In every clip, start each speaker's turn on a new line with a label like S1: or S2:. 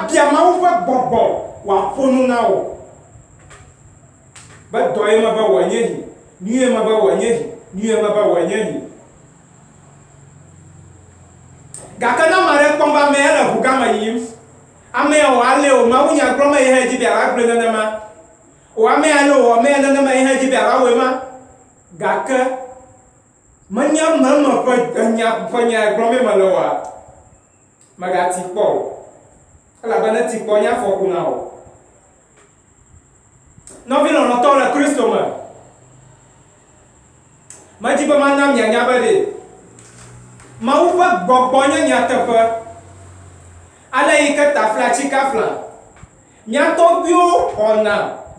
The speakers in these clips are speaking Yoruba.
S1: bia mawu ƒe gbɔgbɔ wòaƒo nu na wò be dɔ ye me be wònye yi nu ye me be wònye yi nu ye me be wònye yi gake ne ame aɖe kpɔm be ame ya le ʋu gã me yiyim ame ya wòalé o mawu nya gblɔm eye he dzi be ava gblɔe nenema o ame ya lé o ame ya nenema eye he dzi be ava wɔe ma gake menye meme ƒe nya gblɔm ye mele oa megati kpɔ o elabena ti kpɔ nye afɔku na o nɔvi lɔlɔ̃tɔwo le kristo me medzi be mana mianya be ɖe mawu ƒe gbɔgbɔ nye nyateƒe ale yi ke tafla tsika fla mia tɔgbuiwo xɔna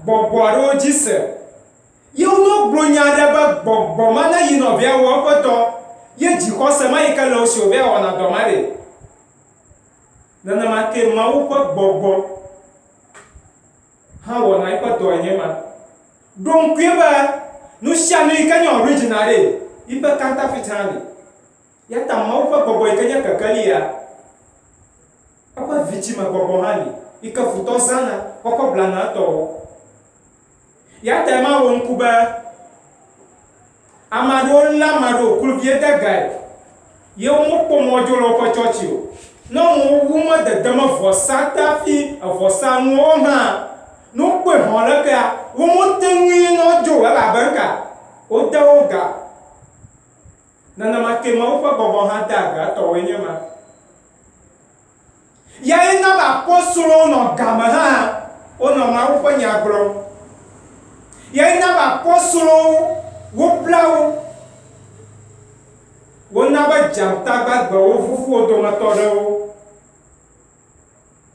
S1: gbɔgbɔ aɖewo dzi se yewo no gblɔ nya aɖe be gbɔgbɔ ma ne yi nɔvia wɔ eƒe dɔ ye dzixɔse ma yi ke le wo si wòvia wɔna dɔ ma ɖe nenema ke mawu ƒe gbɔgbɔ hã wɔna eƒe dɔ nye ma ɖo ŋkui be nu sia nu yi ke nye original ɖe yiƒe counterfeit hã li ya ta mawu ƒe gbɔgbɔ yi ke nye kekeli ya eƒe vitsime gbɔgbɔ hã li yi ke futɔ zãna kɔkɔ blana etɔwo ya ta ma wɔ ŋku be ame aɖewo lé ame aɖewo kluvie de gae yewo mekpɔ mɔdzo le woƒe tsɔtsi o ne wo me dedeme vɔsa tafi vɔsanuwo hã ne wokpɔe hɔ̃ lekea wo mete ŋui ne dzo elabe ka wode wo ga nenema ke mawu ƒe gbɔgbɔ hã de aga etɔwoe nye ma yae na be apɔstolowo nɔ game hã wonɔ mawu ƒe nya gblɔm yae na be apɔstolowo wobla wona be dzata gbagbewo vuvu wo dometɔ ɖewo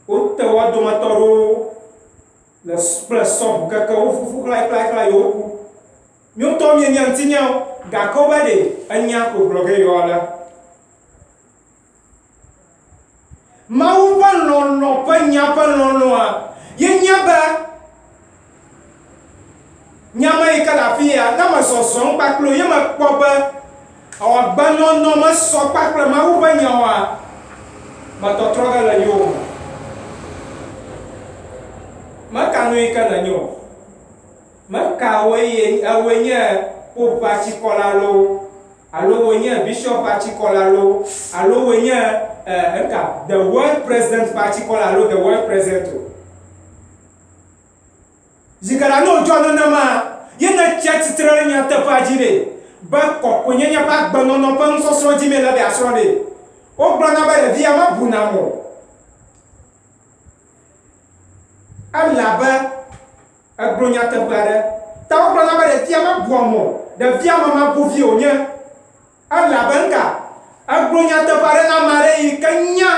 S1: wote wo dometɔ ɖewo le kple sɔʋu keke wo vuvu kplakplakpla yewo ku míotɔ mienya ŋutinyawo gake wobe ɖe enya ko gblɔ ge yewoa le mawu ƒe lɔlɔ̃ ƒe nya ƒe lɔlɔ̃a yenye be nyame yi ke le afi ya ne me zɔzɔm kpakple ye mekpɔ be agbenɔnɔ mesɔ kpakple mawu ƒe nyawoa metɔtrɔ ge le yewo me meka nu yi ke nenye o meka woe nye pope atsikɔla lo alo woe nye bishop atsikɔla lo alo woe nye the world president ƒe atsikɔla alo the world president o zikala ne wodzɔ nenema ye ne tsia tsitre ɖe nyateƒea dzi ɖe be kɔkɔenyenye ƒe agbenɔnɔ ƒe nusɔsrɔ̃ dzi mi le be asrɔ̃ ɖe wogblɔna be ɖevia mebuna mo elabe egblɔ nyateƒe aɖe ta wogblɔna be ɖevia mebua mo ɖevia memabuvi wònye elabe ŋka egblɔ nyateƒe aɖe na ame aɖe yi ke nya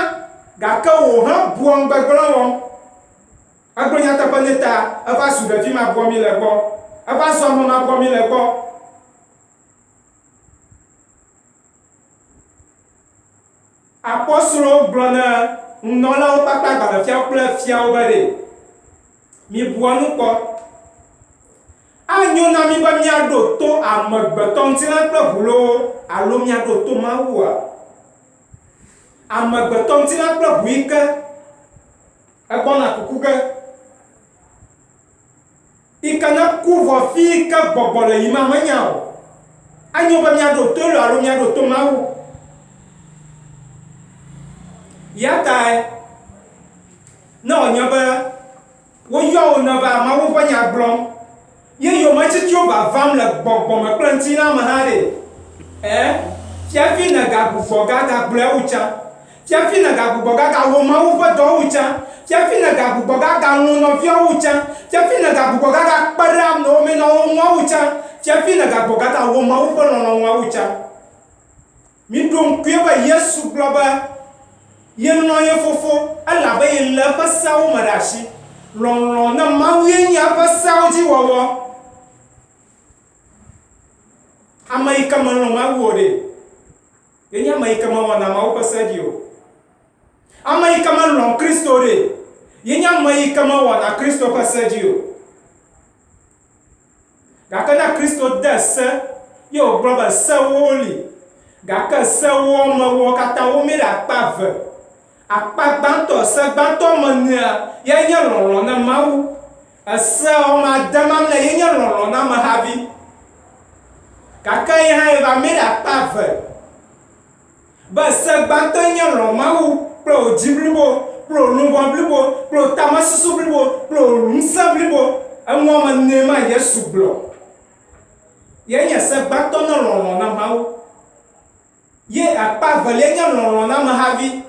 S1: gake wò hã bua ŋugbegblẽ wɔm egblɔ nyateƒe ne ta eva su ɖevi mabua mi le gbɔ eva su ame mabua mi le gbɔ apɔstolowo gblɔ na nunɔlawo kpakple agbalẽfiawo kple fiawo be ɖe mibua nu kpɔ anyo na mi be miaɖo to amegbetɔ ŋutilã kple ʋulowo alo miaɖo to mawua amegbetɔ ŋutilã kple ʋu yi ke egbɔna kuku ge yi ke ne ku vɔ fi yi ke gbɔgbɔ le yima menya o anyo be miaɖo to lo alo miaɖo to mawu ya tae ne wònye be woyɔ wo ne va mawu ƒe nya gblɔm ye yometsitsiwo vavam le gbɔgbɔme kple ŋutilã me hã ɖe fiafi ne gagbugbɔ gagagblɔe wu tsã fiafi ne gagbugbɔ gagawɔ mawu ƒe dɔ wu tsã fiafi ne gagbugbɔ gagalũ nɔviawo wu tsã fiafi ne gagbugbɔ gagakpe ɖe amewo mi nɔwo ŋua wu tsã fiafi ne gagbugbɔ gagawɔ mawu ƒe lɔlɔ̃ wu tsã miɖo ŋkue be yesu gblɔ be ye nɔ ye fofo elabe ye le eƒe seawo me ɖe asi lɔlɔ̃ ne mawu ye nye eƒe seawo dzi wɔwɔ ame yi ke melɔ̃ mawu o ɖe yenye ame yi ke mewɔna mawu ƒe se dzi o ame yi ke melɔ̃ kristo ɖe yenye ame yi ke mewɔna kristo ƒe se dzi o gake ne kristo de se ye wògblɔ be sewo li gake sewo me wo katã wo mi ɖe akpa eve akpagbanto segbanto menia ye nye lolo na mawu ese o ma demam le ye nye lolo na mahavi kaka ye ha eva me da pave ba segbanto nye lolo mawu pro jiblibo pro nubo blibo pro tamasusu blibo pro nsa blibo enwo ma nema yesu blo ye nye segbanto na lolo na mawu ye akpave le nye lolo na mahavi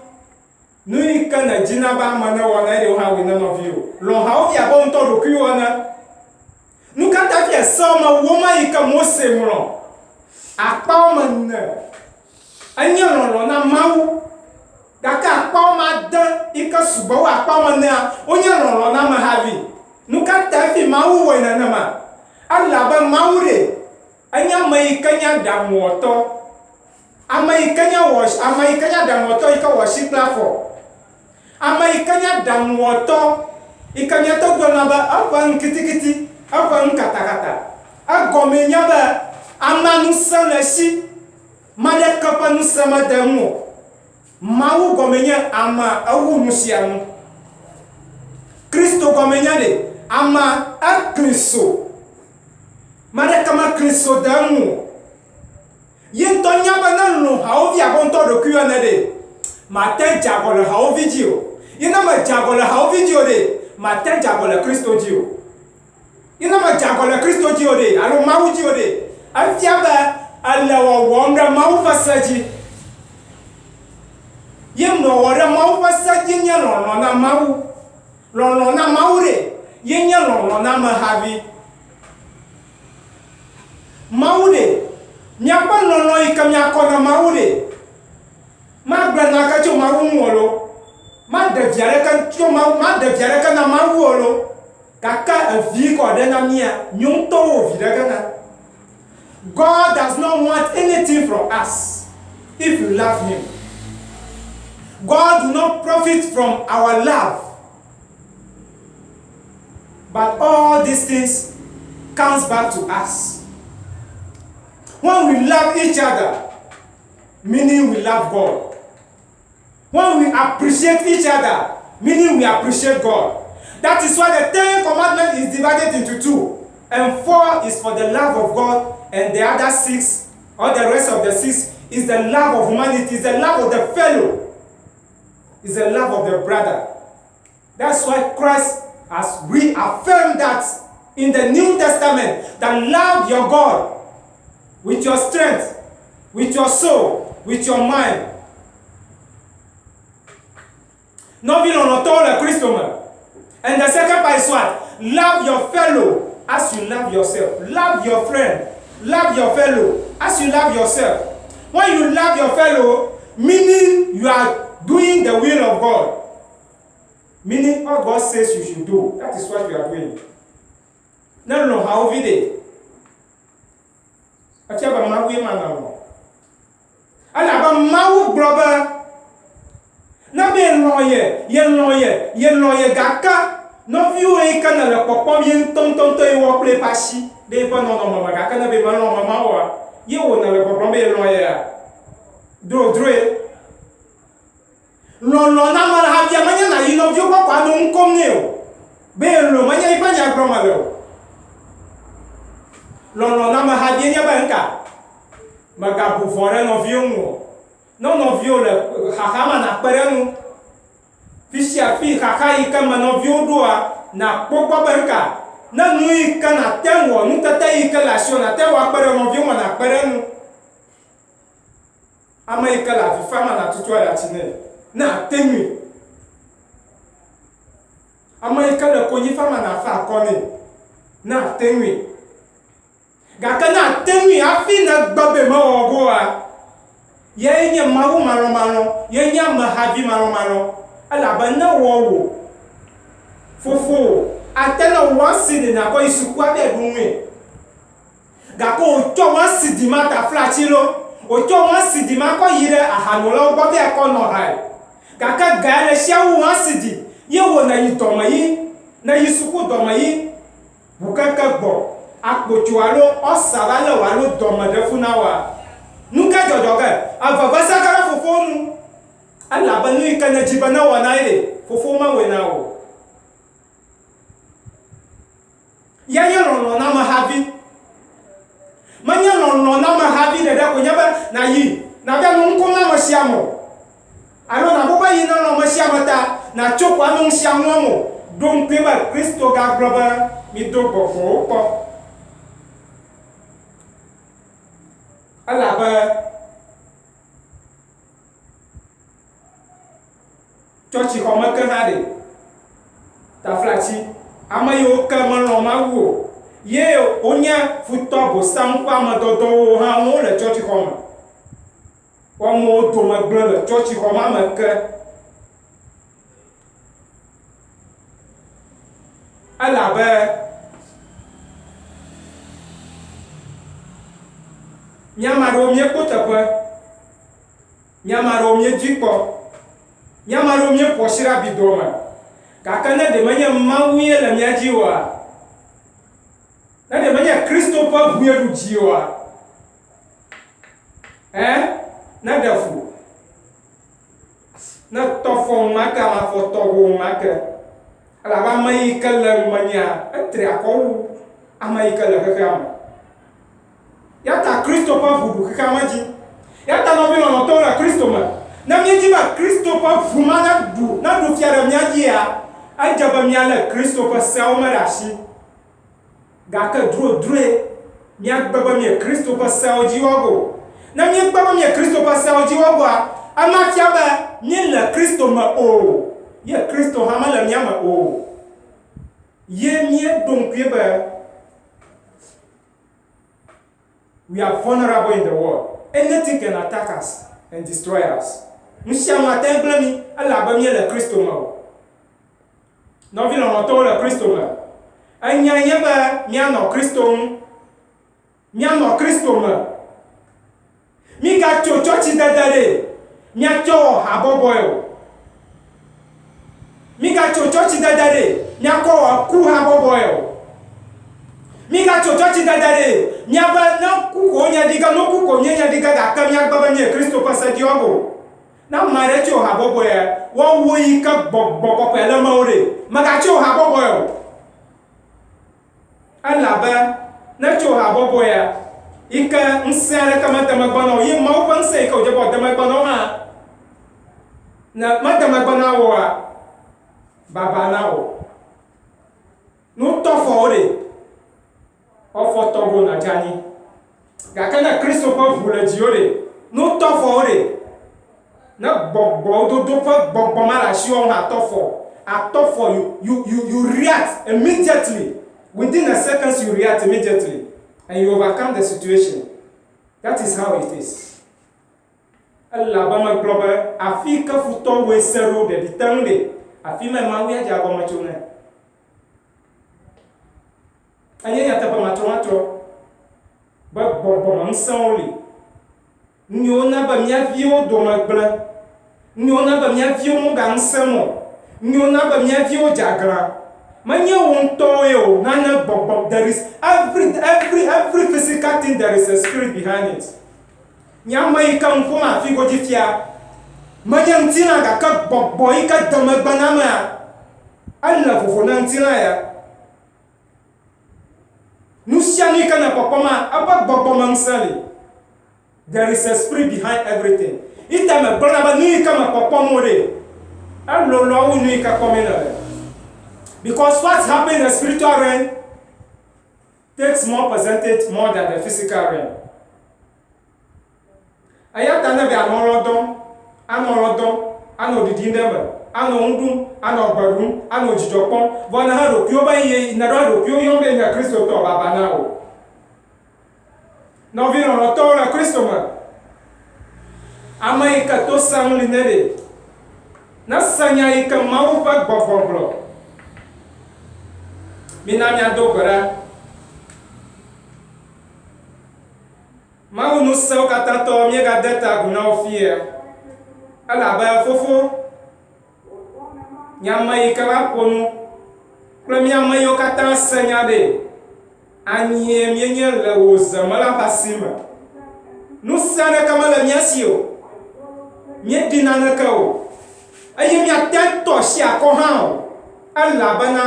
S1: nui kana jina ba mana wana de ha we none of you lo ha o ya bon to do ku wana nu ka ta fi so ma wo ma yi ka mo se mo apa o man anya lo na mawu da ka apa o ma dan i ka subo wa apa o na onya lo na ma havi nu ka ta fi mawu we na na ma alla ba mawu re anya mai kanya da moto amai kanya wash amai kanya da moto i ka wash platform ama ikanya damwoto ikanya to gona ba avan kitikiti avan katakata agomenya ba amanu sanashi made kapa nu sama demu mawu gomenya ama awu musianu Kristo gomenya de ama akristo made kama kristo demu yentonya ba na no haovi abonto do kuana de matin jagole hao video ina ma jagole hao video de matin jagole Kristo dio ina ma jagole Kristo dio de alo mawu dio de afiaba ala wa wonda mawu fasaji yem no wora mawu fasaji nya no na mawu lo na mawu re yenya lo na mahavi mawu de nyapa no ikamya kona mawu de ma brana ka cho mawu wolo ma de viare ka cho ma de viare ka na mawu wolo kaka vi ko de na mia nyum to o vi de kana. God does not want anything from us if you love him. God do not profit from our love, but all these things comes back to us when we love each other, meaning we love God. When we appreciate each other, meaning we appreciate God. That is why the 10th commandment is divided into 2. And 4 is for the love of God, and the other 6, or the rest of the 6, is the love of humanity, is the love of the fellow, is the love of the brother. That's why Christ has reaffirmed that in the New Testament, that love your God with your strength, with your soul, with your mind. Non vi l'on entend le Christ. And the second part is what? Love your fellow as you love yourself. Love your friend. Love your fellow as you love yourself. When you love your fellow, meaning you are doing the will of God. Meaning what God says you should do. That is what you are doing. No, how we did. I tell you about my man. I love my brother. Na be lawyer gaka no fi we kana le popom yin ton e wo play pashi de pa no mama gaka na be ma no mama wa ye wo na le popom be lawyer dro lo na ma ha bia manya na yino vio kwa no nkom ne o be lo manya ipa nya groma le lo na ma ha bia nya ba nka maga bu fore no vio mo no vio le hahama na perenu fisia fi hakai kama no vio doa na pokwa benka na nui kana tenwo nu tata ikala shona tewa pere no vio na perenu ama ikala fi fama na tutwa ya tine na tenwi ama ikala konyi fama na fa koni na tenwi gaka na tenwi afi na gbabe ma ogoa yenye mawu maromaro yenye mahavi maromaro alaba na wowo fofo atena wasidi na ko isuku abe dunwe gako ojo wasidi mata flachilo ojo wasidi mako yire ahanolo gbo be ko no hai gaka gale shawu wasidi yewo na yitoma yi na yisuku doma yi bukaka gbo akpochualo osarale walo doma de funawa nuka jojoge avava sakara fofonu Alabe nu yi ke ne dzi be ne wɔ na ye ɖe fofo mewɔe na o. Ya nye lɔlɔ na me havi. Menye lɔlɔ na me havi ɖeɖe ko nye be na yi na bia nu ŋkom na ame sia me o. Alo na bo be yi ne lɔ ame sia me ta na tso ko ame sia ŋlɔm o. Do ŋkui be Kristo gagblɔ be mi do gbɔgbɔwo kpɔ. Elabe tsɔtsixɔme ke hã ɖe taflatsi ame yiwo ke melɔ Mawu o ye wonye futɔ bosam ƒe ame dɔdɔwo hã wole tsɔtsixɔme. Amewo dome gblẽ le tsɔtsixɔme me ke. Elabe míame aɖewo míekpɔ teƒe, míame aɖewo míedzi kpɔ, míame aɖewo míeƒo asi ɖe abido me, gake ne ɖe menye Mawu ye le mía dzi oa, ne ɖe menye Kristo ƒe ʋu ye ɖu dzi oa, ne ɖe fu, ne tɔfɔ ŋumake ame afɔtɔwo ŋumake, elabe ame yi ke le ŋumenyea etri akɔ wu ame yi ke le xexea me. Ya ta Kristo ƒe ʋu ɖu xexea me dzi. Ya ta nɔvi lɔlɔ̃tɔwo le Kristo me. Ne míedzi be Kristo ƒe ʋu ma neɖu fia ɖe mía dzia, edze be míalé Kristo ƒe seawo me ɖe asi. Gake drodroe míagbe be mie Kristo ƒe seawo dzi wɔ go. Ne míegbe be mie Kristo ƒe seawo dzi wɔ goa, ema fia be míele Kristo me o. Ye Kristo hã mele mía me o. Ye míeɖo ŋkui be we are vulnerable in the world. Anything can attack us and destroy us. Nu sia nu ate ŋu gblẽ mi elabe míele Kristo me o. Nɔvi lɔlɔ̃tɔwo le Kristo me. Enya nye be míanɔ Kristo ŋu. Míanɔ Kristo me. Mígatso tsɔtsidede ɖe míatsɔ wɔ habɔbɔe o. Mígatso tsɔtsidede ɖe míakɔ wɔ ku habɔbɔe o. Mígatso tsɔtsidede ɖe míabe ne ku ko nye ɖi ge no ku ko nye nye ɖi ge gake míagbe be mie Kristo ƒe se dzi wɔ go. Na ame aɖe tso habɔbɔe wɔwo yi ke gbɔgbɔ kɔkɔe le mewo ɖe megatso habɔbɔe o. Elabe ne tso habɔbɔe yi ke ŋusẽ aɖeke mede megbe na wo ye Mawu ƒe ŋusẽ yi ke wòdze be wòde megbe na wo hã ne mede megbe na woa, baba na wo. Nutɔfɔwo ɖe ɔfɔtɔwo na dze anyi. Gake ne Kristo ƒe ʋu le dziwò ɖe, nutɔfɔwo ɖe ne gbɔgbɔwo dodo ƒe gbɔgbɔ ma le asiwò hã atɔfɔ, you react immediately. Within a second you react immediately and you overcome the situation. That is how it is. Elabe megblɔ be afi ke futɔwoe se ɖo ɖeɖi te ŋu ɖe, afi me Mawu ya dze agɔme tso ne. Enye nyateƒe matrɔmatrɔ be gbɔgbɔme ŋusẽwo li. Nu yiwo na be mía viwo dome gblẽ. Nu yiwo na be mía viwo mega ŋusẽ mɔ. Nu yiwo na be mía viwo dze aglã. Menye wo ŋutɔwoe o, nane gbɔgbɔ. There is every physical thing, there is a spirit behind it. Nyame yi ke ŋuƒom afi godzi fia, menye ŋutilã gake gbɔgbɔ yi ke de megbe na amea, ele vovo ne ŋutilã ya. Nu sia nu yi ke ne kpɔkpɔma, eƒe gbɔgbɔme ŋusẽ li. There is a spirit behind everything. Ite me gblɔna be nu yi ke me kpɔkpɔm wo ɖe, elolo wu nu yi ke kpɔm le le. Because what's happening in the spiritual realm takes more percentage more than the physical realm. Eya ta ne be anɔ lɔdɔm, anɔ ɖiɖim ɖe me, anɔ ŋu ɖum, anɔ gbe ɖum, anɔ dzidzɔ kpɔm, vɔ ne hã ɖokuiwo be ye ne ɖo ɖokuiwo yɔm be nye Kristotɔ baba na o. Nɔvi lɔlɔ̃tɔwo le Kristo me. Ame yi ke to seŋ li ne ɖe, ne se nya yi ke Mawu ƒe gbɔgbɔ gblɔ, mina míado gbe ɖa. Mawu ŋusẽwo katã tɔ míegade ta agu na wo fia. Elabe fofo, nyame yi ke va ƒo nu kple míame yiwo katã se nya ɖe, anyie míenye le wò ze me la ƒe asi me. Ŋusẽ aɖeke mele mía si o. míeɖi naneke o eye míate ŋu tɔ asi akɔ hã o elabena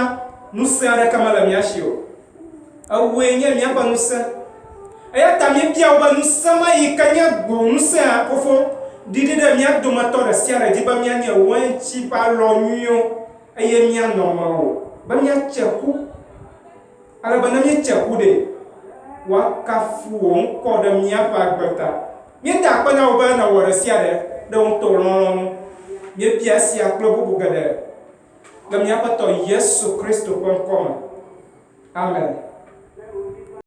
S1: ŋusẽ aɖeke mele mía si o. Ewoe nye míaƒe ŋusẽ. Eya ta míebia wo be ŋusẽ ma yi ke nye gbo ŋusẽa fofo ɖiɖi ɖe mía dometɔ ɖe sia ɖe dzi be míanye wainti ƒe alɔ nyuiwo eye míanɔ me o be míatse ku. Alebe ne míetse ku ɖe woakafu wò ŋkɔ ɖe míaƒe agbe ta. Míeda akpe na wo be ne wɔ ɖe sia ɖe ɖe wo ŋutɔ lɔlɔ̃ ŋu. Míebia esia kple bubu geɖe le míaƒe tɔ Yesu Kristo ƒe ŋkɔ me. Amen.